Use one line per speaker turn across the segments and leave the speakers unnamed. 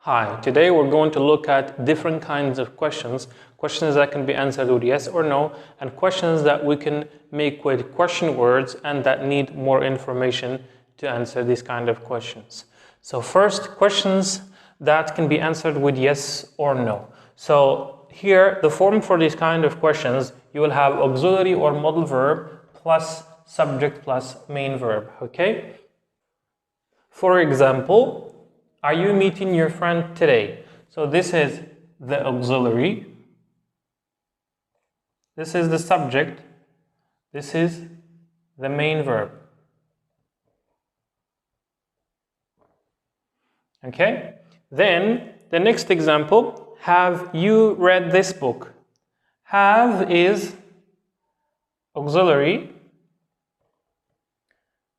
Hi, today we're going to look at different kinds of questions that can be answered with yes or no, and questions that we can make with question words and that need more information to answer these kind of questions. So first, questions that can be answered with yes or no. So here, the form for these kind of questions, you will have auxiliary or modal verb plus subject plus main verb, okay? For example, are you meeting your friend today? So this is the auxiliary, this is the subject, this is the main verb. Okay? Then the next example, have you read this book? Have is auxiliary,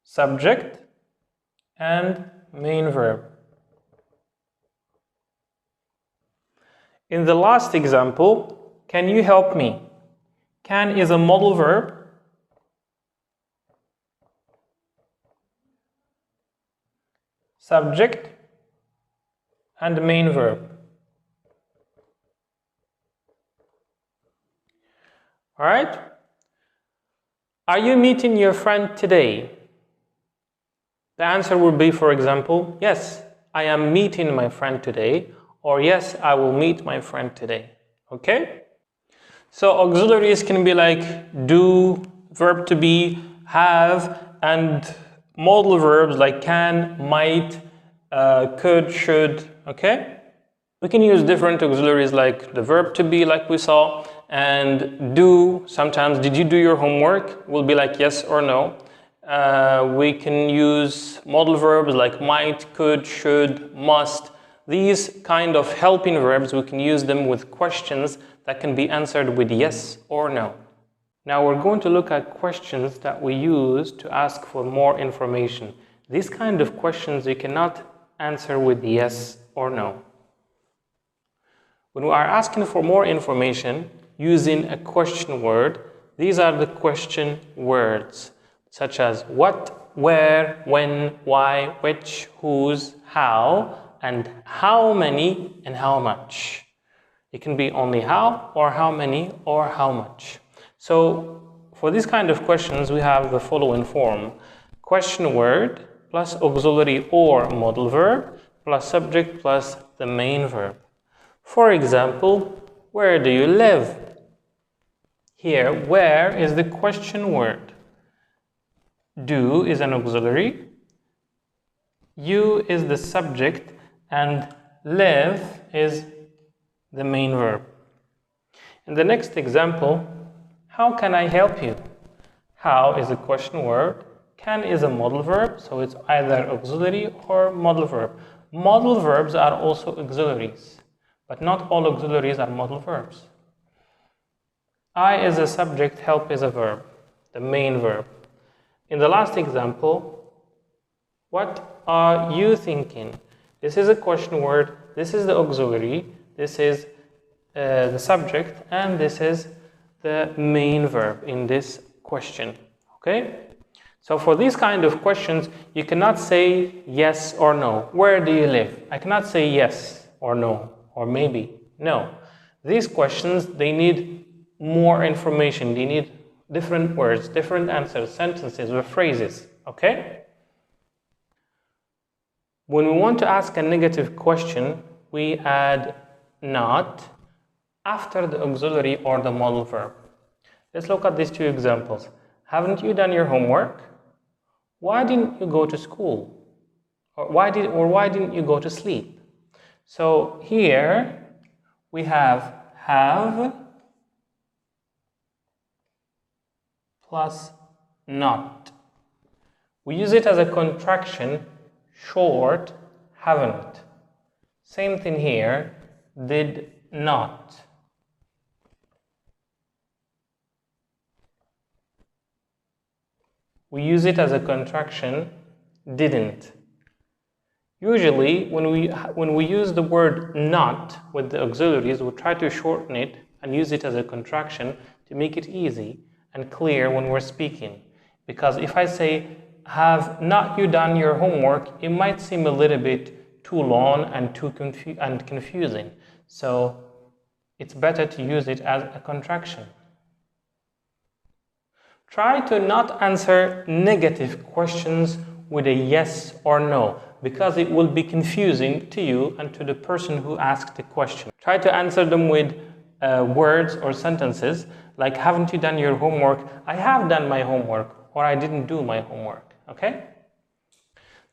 subject, and main verb. In the last example, can you help me? Can is a modal verb, subject, and main verb. Alright? Are you meeting your friend today? The answer would be, for example, yes, I am meeting my friend today, or yes, I will meet my friend today. Okay? So auxiliaries can be like do, verb to be, have, and modal verbs like can, might, could, should. Okay? We can use different auxiliaries like the verb to be, like we saw, and do. Sometimes, did you do your homework? Will be like yes or no. We can use modal verbs like might, could, should, must. These kind of helping verbs, we can use them with questions that can be answered with yes or no. Now we're going to look at questions that we use to ask for more information. These kind of questions you cannot answer with yes or no. When we are asking for more information using a question word, these are the question words, such as what, where, when, why, which, whose, how, and how many and how much. It can be only how, or how many, or how much. So for these kind of questions, we have the following form: question word plus auxiliary or modal verb plus subject plus the main verb. For example, where do you live? Here, where is the question word. Do is an auxiliary, you is the subject, and live is the main verb. In the next example, how can I help you? How is a question word, can is a modal verb, so it's either auxiliary or modal verb. Modal verbs are also auxiliaries, but not all auxiliaries are modal verbs. I is a subject, help is a verb, the main verb. In the last example, what are you thinking? This is a question word, this is the auxiliary, this is the subject, and this is the main verb in this question. Okay? So for these kind of questions, you cannot say yes or no. Where do you live? I cannot say yes or no, or maybe. No. These questions, they need more information. They need different words, different answers, sentences, or phrases. Okay? When we want to ask a negative question, we add not after the auxiliary or the modal verb. Let's look at these two examples. Haven't you done your homework? Why didn't you go to school? Or why didn't you go to sleep? So here we have plus not. We use it as a contraction, short, haven't. Same thing here, did not. We use it as a contraction, didn't. Usually, when we use the word not with the auxiliaries, we try to shorten it and use it as a contraction to make it easy and clear when we're speaking. Because if I say, have not you done your homework, it might seem a little bit too long and too confusing. So it's better to use it as a contraction. Try to not answer negative questions with a yes or no, because it will be confusing to you and to the person who asked the question. Try to answer them with words or sentences like, haven't you done your homework? I have done my homework, or I didn't do my homework. Okay?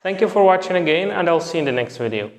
Thank you for watching again, and I'll see you in the next video.